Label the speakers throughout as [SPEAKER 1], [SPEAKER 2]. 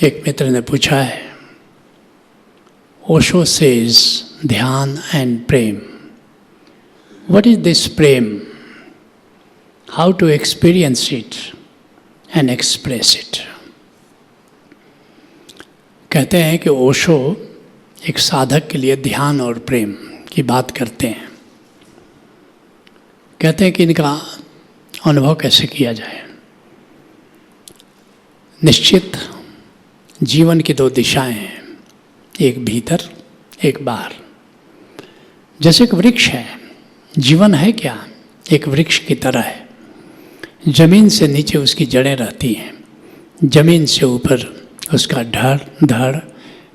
[SPEAKER 1] एक मित्र ने पूछा है, Osho says dhyan and prem, what is this prem, how to experience it and express it. कहते हैं कि ओशो एक साधक के लिए ध्यान और प्रेम की बात करते हैं। कहते हैं कि इनका अनुभव कैसे किया जाए। निश्चित जीवन की दो दिशाएं हैं, एक भीतर एक बाहर। जैसे एक वृक्ष है, जीवन है क्या, एक वृक्ष की तरह है। जमीन से नीचे उसकी जड़ें रहती हैं, जमीन से ऊपर उसका धड़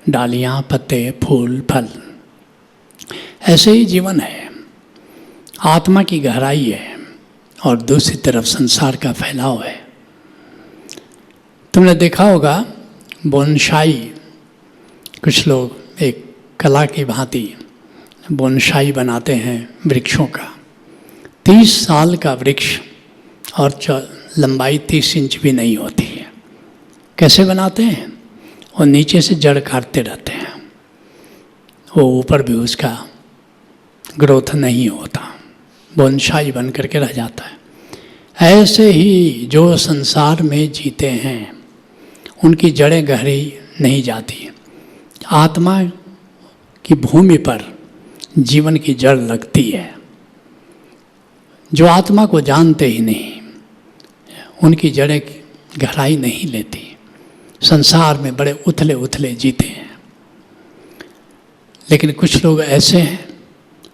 [SPEAKER 1] डालियाँ, पत्ते, फूल, फल। ऐसे ही जीवन है, आत्मा की गहराई है और दूसरी तरफ संसार का फैलाव है। तुमने देखा होगा बोनसाई, कुछ लोग एक कला की भांति बोनसाई बनाते हैं वृक्षों का। 30 साल का वृक्ष और लंबाई 30 इंच भी नहीं होती है। कैसे बनाते हैं? और नीचे से जड़ काटते रहते हैं, वो ऊपर भी उसका ग्रोथ नहीं होता, बोनसाई बन करके रह जाता है। ऐसे ही जो संसार में जीते हैं उनकी जड़ें गहरी नहीं जाती। आत्मा की भूमि पर जीवन की जड़ लगती है। जो आत्मा को जानते ही नहीं, उनकी जड़ें गहराई नहीं लेती, संसार में बड़े उथले उथले जीते हैं। लेकिन कुछ लोग ऐसे हैं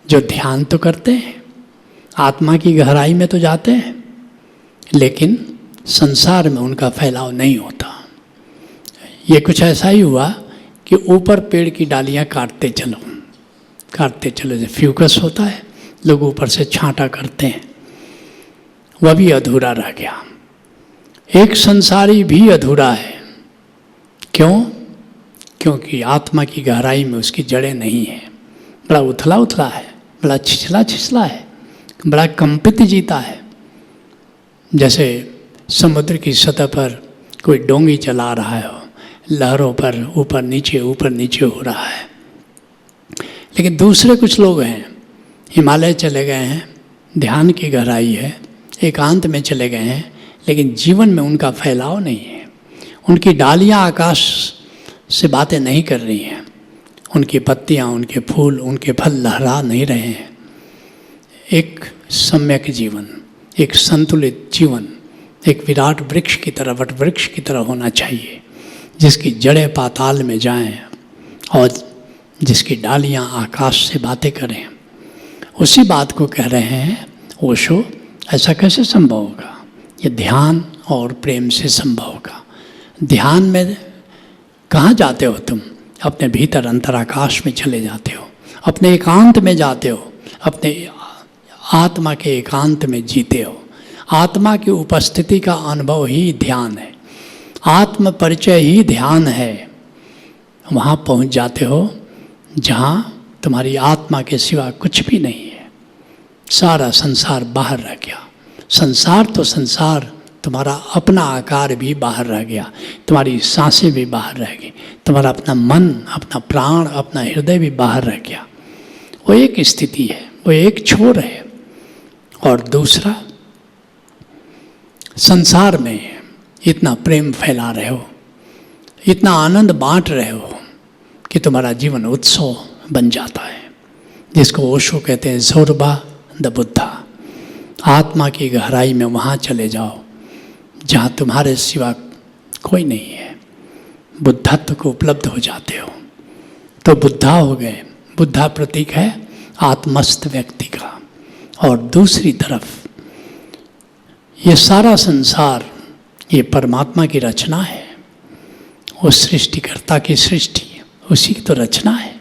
[SPEAKER 1] जो ध्यान तो करते हैं, आत्मा की गहराई में तो जाते हैं, लेकिन संसार में उनका फैलाव नहीं होता। ये कुछ ऐसा ही हुआ कि ऊपर पेड़ की डालियाँ काटते चलो, जैसे फ्यूकस होता है, लोग ऊपर से छांटा करते हैं, वह भी अधूरा रह गया। एक संसारी भी अधूरा है। क्यों? क्योंकि आत्मा की गहराई में उसकी जड़ें नहीं है। बड़ा उथला उथला है, बड़ा छिछला है, बड़ा कंपित जीता है। जैसे समुद्र की सतह पर कोई डोंगी चला रहा हो, लहरों पर ऊपर नीचे हो रहा है। लेकिन दूसरे कुछ लोग हैं, हिमालय चले गए हैं, ध्यान की गहराई है, एकांत में चले गए हैं, लेकिन जीवन में उनका फैलाव नहीं है। उनकी डालियाँ आकाश से बातें नहीं कर रही हैं, उनकी पत्तियाँ, उनके फूल, उनके फल लहरा नहीं रहे हैं। एक सम्यक जीवन, एक संतुलित जीवन, एक विराट वृक्ष की तरह, वट वृक्ष की तरह होना चाहिए, जिसकी जड़ें पाताल में जाएं और जिसकी डालियां आकाश से बातें करें। उसी बात को कह रहे हैं ओशो। ऐसा कैसे संभव होगा? ये ध्यान और प्रेम से संभव होगा। ध्यान में कहाँ जाते हो तुम? अपने भीतर अंतराकाश में चले जाते हो, अपने एकांत में जाते हो, अपने आत्मा के एकांत में जीते हो। आत्मा की उपस्थिति का अनुभव ही ध्यान है, आत्म परिचय ही ध्यान है। वहाँ पहुँच जाते हो जहाँ तुम्हारी आत्मा के सिवा कुछ भी नहीं है। सारा संसार बाहर रह गया। संसार तो संसार, तुम्हारा अपना आकार भी बाहर रह गया, तुम्हारी सांसें भी बाहर रह गई, तुम्हारा अपना मन, अपना प्राण, अपना हृदय भी बाहर रह गया। वो एक स्थिति है, वो एक छोर है। और दूसरा, संसार में इतना प्रेम फैला रहे हो, इतना आनंद बांट रहे हो कि तुम्हारा जीवन उत्सव बन जाता है, जिसको ओशो कहते हैं ज़ोरबा द बुद्धा। आत्मा की गहराई में वहाँ चले जाओ जहाँ तुम्हारे सिवा कोई नहीं है, बुद्धत्व को उपलब्ध हो जाते हो तो बुद्धा हो गए। बुद्धा प्रतीक है आत्मस्थ व्यक्ति का। और दूसरी तरफ ये सारा संसार, ये परमात्मा की रचना है, उस सृष्टिकर्ता की सृष्टि, उसी की तो रचना है।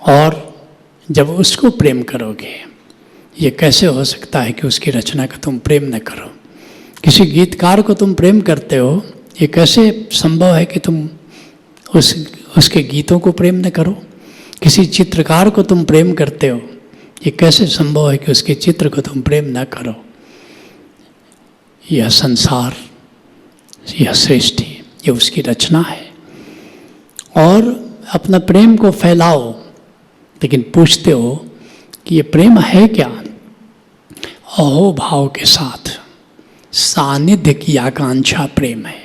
[SPEAKER 1] और जब उसको प्रेम करोगे, ये कैसे हो सकता है कि उसकी रचना का तुम प्रेम न करो? किसी गीतकार को तुम प्रेम करते हो, ये कैसे संभव है कि तुम उसके गीतों को प्रेम न करो? किसी चित्रकार को तुम प्रेम करते हो, ये कैसे संभव है कि उसके चित्र को तुम प्रेम न करो? यह संसार, यह सृष्टि, ये उसकी रचना है। और अपना प्रेम को फैलाओ, लेकिन पूछते हो कि ये प्रेम है क्या? अहो भाव के साथ सानिध्य की आकांक्षा प्रेम है।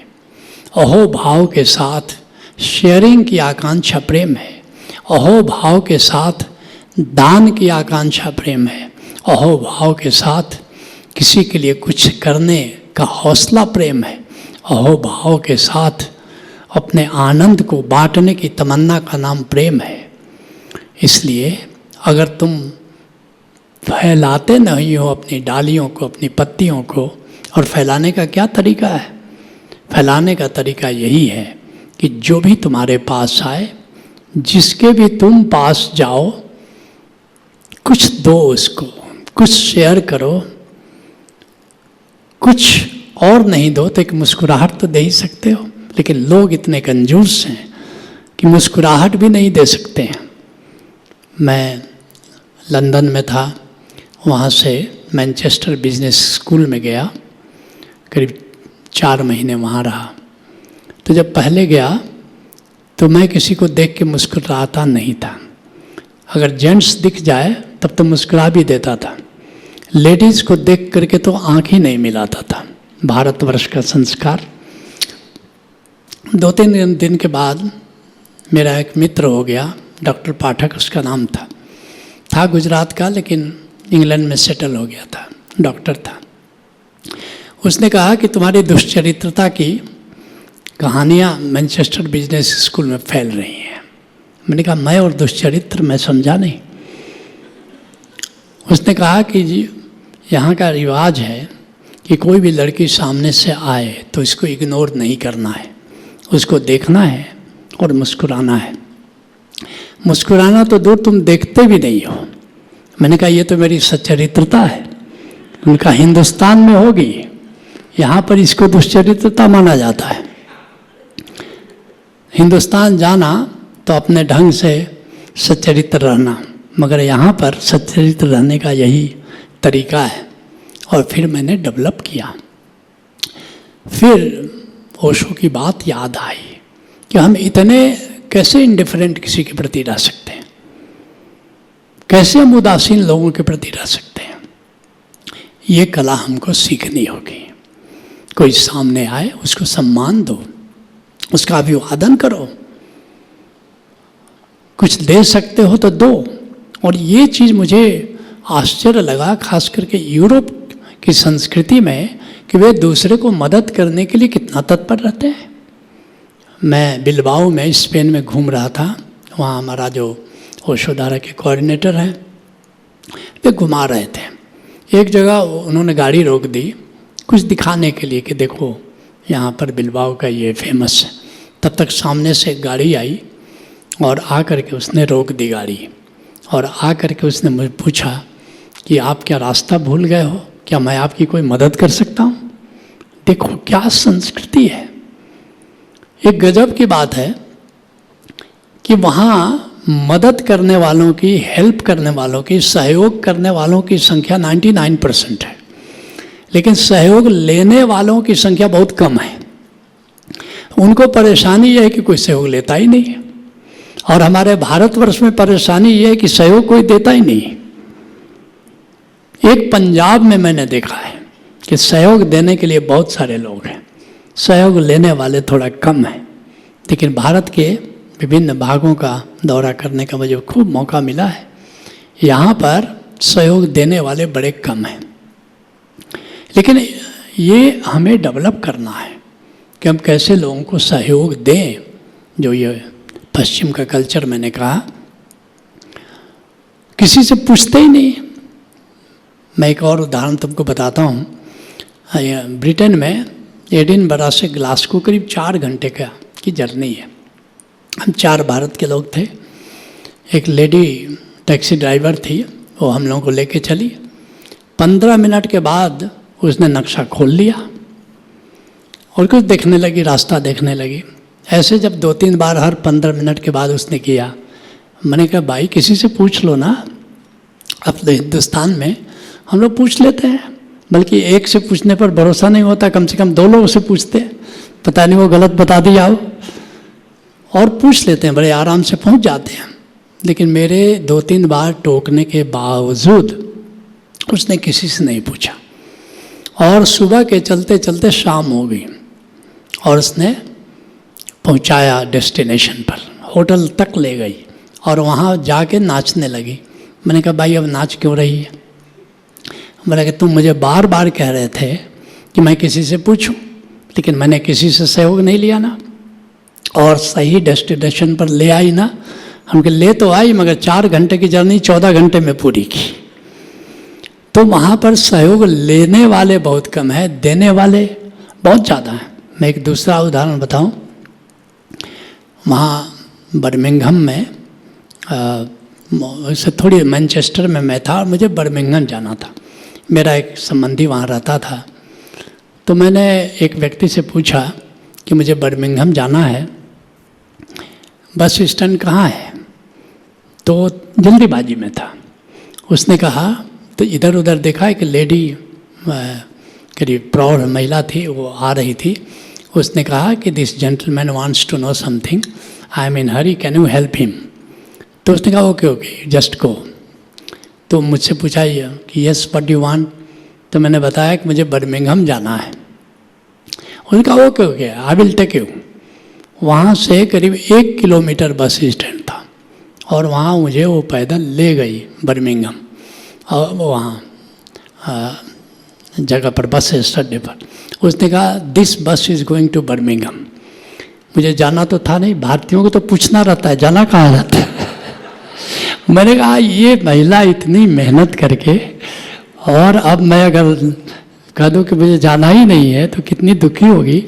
[SPEAKER 1] अहो भाव के साथ शेयरिंग की आकांक्षा प्रेम है। अहो भाव के साथ दान की आकांक्षा प्रेम है। अहो भाव के साथ किसी के लिए कुछ करने का हौसला प्रेम है। अहो भाव के साथ अपने आनंद को बांटने की तमन्ना का नाम प्रेम है। इसलिए अगर तुम फैलाते नहीं हो अपनी डालियों को, अपनी पत्तियों को, और फैलाने का क्या तरीका है? फैलाने का तरीका यही है कि जो भी तुम्हारे पास आए, जिसके भी तुम पास जाओ, कुछ दो उसको, कुछ शेयर करो। कुछ और नहीं दो तो एक मुस्कुराहट तो दे ही सकते हो, लेकिन लोग इतने कंजूस हैं कि मुस्कुराहट भी नहीं दे सकते हैं। मैं लंदन में था, वहाँ से मैनचेस्टर बिजनेस स्कूल में गया, करीब 4 महीने वहाँ रहा। तो जब पहले गया तो मैं किसी को देख के मुस्कुराता नहीं था। अगर जेंट्स दिख जाए तब तो मुस्कुरा भी देता था, लेडीज़ को देख करके तो आँख ही नहीं मिलाता था। भारतवर्ष का संस्कार। 2-3 दिन के बाद मेरा एक मित्र हो गया, डॉक्टर पाठक उसका नाम था गुजरात का, लेकिन इंग्लैंड में सेटल हो गया था, डॉक्टर था। उसने कहा कि तुम्हारी दुष्चरित्रता की कहानियाँ मैनचेस्टर बिजनेस स्कूल में फैल रही हैं। मैंने कहा मैं और दुष्चरित्र, मैं समझा नहीं। उसने कहा कि जी यहाँ का रिवाज है कि कोई भी लड़की सामने से आए तो इसको इग्नोर नहीं करना है, उसको देखना है और मुस्कुराना है। मुस्कुराना तो दूर, तुम देखते भी नहीं हो। मैंने कहा ये तो मेरी सच्चरित्रता है। उनका हिंदुस्तान में होगी, यहाँ पर इसको दुष्चरित्रता माना जाता है। हिंदुस्तान जाना तो अपने ढंग से सच्चरित्र रहना, मगर यहाँ पर सच्चरित्र रहने का यही तरीका है। और फिर मैंने डेवलप किया। फिर ओशो की बात याद आई कि हम इतने कैसे इंडिफरेंट किसी के प्रति रह सकते हैं, कैसे हम उदासीन लोगों के प्रति रह सकते हैं। ये कला हमको सीखनी होगी। कोई सामने आए उसको सम्मान दो, उसका अभिवादन करो, कुछ दे सकते हो तो दो। और ये चीज़ मुझे आश्चर्य लगा, खास करके यूरोप की संस्कृति में, कि वे दूसरे को मदद करने के लिए कितना तत्पर रहते हैं। मैं बिलबाओ में स्पेन में घूम रहा था, वहाँ हमारा जो ओशोधारा के कोऑर्डिनेटर हैं वे घुमा रहे थे। एक जगह उन्होंने गाड़ी रोक दी कुछ दिखाने के लिए कि देखो यहाँ पर बिलबाओ का ये फेमस है। तब तक सामने से एक गाड़ी आई और आ कर के उसने रोक दी गाड़ी, और आ कर के उसने मुझे पूछा कि आप क्या रास्ता भूल गए हो, क्या मैं आपकी कोई मदद कर सकता हूँ? देखो क्या संस्कृति है। एक गजब की बात है कि वहाँ मदद करने वालों की, हेल्प करने वालों की, सहयोग करने वालों की संख्या 99% है, लेकिन सहयोग लेने वालों की संख्या बहुत कम है। उनको परेशानी यह है कि कोई सहयोग लेता ही नहीं है। और हमारे भारतवर्ष में परेशानी यह है कि सहयोग कोई देता ही नहीं। एक पंजाब में मैंने देखा है कि सहयोग देने के लिए बहुत सारे लोग हैं, सहयोग लेने वाले थोड़ा कम हैं। लेकिन भारत के विभिन्न भागों का दौरा करने का मुझे खूब मौका मिला है। यहाँ पर सहयोग देने वाले बड़े कम हैं, लेकिन ये हमें डेवलप करना है कि हम कैसे लोगों को सहयोग दें। जो ये पश्चिम का कल्चर मैंने कहा, किसी से पूछते ही नहीं। मैं एक और उदाहरण तुमको बताता हूँ। ब्रिटेन में एडिनबरा से ग्लासगो करीब 4 घंटे की जर्नी है। हम 4 भारत के लोग थे। एक लेडी टैक्सी ड्राइवर थी, वो हम लोगों को लेके चली। 15 मिनट के बाद उसने नक्शा खोल लिया और कुछ देखने लगी, रास्ता देखने लगी। ऐसे जब 2-3 बार हर 15 मिनट के बाद उसने किया, मैंने कहा भाई किसी से पूछ लो ना। अब तो हिंदुस्तान में हम लोग पूछ लेते हैं, बल्कि एक से पूछने पर भरोसा नहीं होता, कम से कम 2 लोगों से पूछते हैं। पता नहीं वो गलत बता दिया हो, और पूछ लेते हैं, बड़े आराम से पहुंच जाते हैं। लेकिन मेरे 2-3 बार टोकने के बावजूद उसने किसी से नहीं पूछा, और सुबह के चलते चलते शाम हो गई और उसने पहुंचाया डेस्टिनेशन पर, होटल तक ले गई और वहाँ जाके नाचने लगी। मैंने कहा भाई अब नाच क्यों रही है? मैंने कहा तुम मुझे बार बार कह रहे थे कि मैं किसी से पूछूं, लेकिन मैंने किसी से सहयोग नहीं लिया ना, और सही डेस्टिनेशन पर ले आई ना। हमके ले तो आई, मगर 4 घंटे की जर्नी 14 घंटे में पूरी की। तो वहाँ पर सहयोग लेने वाले बहुत कम है, देने वाले बहुत ज़्यादा हैं। मैं एक दूसरा उदाहरण बताऊं। वहाँ बर्मिंघम में उससे थोड़ी मैनचेस्टर में मैं था और मुझे बर्मिंघम जाना था। मेरा एक संबंधी वहाँ रहता था, तो मैंने एक व्यक्ति से पूछा कि मुझे बर्मिंघम जाना है, बस स्टैंड कहाँ है? तो जल्दीबाजी में था। उसने कहा, तो इधर उधर देखा, एक लेडी करीब प्रौढ़ महिला थी, वो आ रही थी। उसने कहा कि this gentleman wants to know something, I am in hurry, can you help him? तो उसने कहा ओके ओके जस्ट गो। तो मुझसे पूछा कि यस व्हाट यू वांट? तो मैंने बताया कि मुझे बर्मिंघम जाना है। उसने कहा okay okay I will take you. वहाँ से करीब 1 किलोमीटर बस स्टैंड था और वहाँ मुझे वो पैदल ले गई बर्मिंघम, और वहाँ जगह पर बस स्टैंड पर। उसने कहा दिस बस इज़ गोइंग टू बर्मिंघम। मुझे जाना तो था नहीं, भारतीयों को तो पूछना रहता है जाना कहाँ रहता है। मैंने कहा ये महिला इतनी मेहनत करके, और अब मैं अगर कह दूँ कि मुझे जाना ही नहीं है तो कितनी दुखी होगी।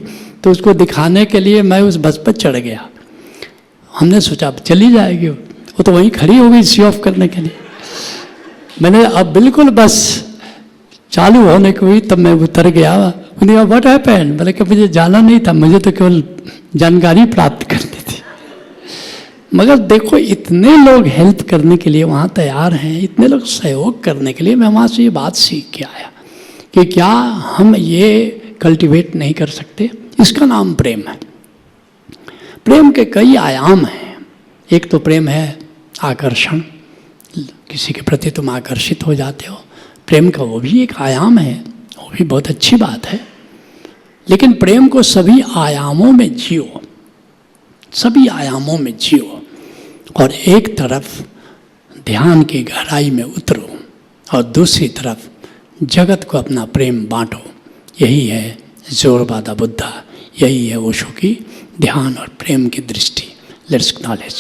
[SPEAKER 1] तो उसको दिखाने के लिए मैं उस बस पर चढ़ गया। हमने सोचा अब चली जाएगी, वो तो वहीं खड़ी हो गई सी ऑफ करने के लिए। मैंने अब बिल्कुल बस चालू होने को हुई तब मैं उतर गया। उन्होंने कहा व्हाट हैपेंड? बोले कि मुझे जाना नहीं था, मुझे तो केवल जानकारी प्राप्त करनी थी। मगर देखो इतने लोग हेल्प करने के लिए वहाँ तैयार हैं, इतने लोग सहयोग करने के लिए। मैं वहाँ से ये बात सीख के आया कि क्या हम ये कल्टीवेट नहीं कर सकते? इसका नाम प्रेम है। प्रेम के कई आयाम हैं। एक तो प्रेम है आकर्षण, किसी के प्रति तुम आकर्षित हो जाते हो, प्रेम का वो भी एक आयाम है, वो भी बहुत अच्छी बात है। लेकिन प्रेम को सभी आयामों में जियो, सभी आयामों में जियो, और एक तरफ ध्यान की गहराई में उतरो और दूसरी तरफ जगत को अपना प्रेम बांटो। यही है जोरबादा बुद्धा, यही है ओशो की ध्यान और प्रेम की दृष्टि। Let's acknowledge.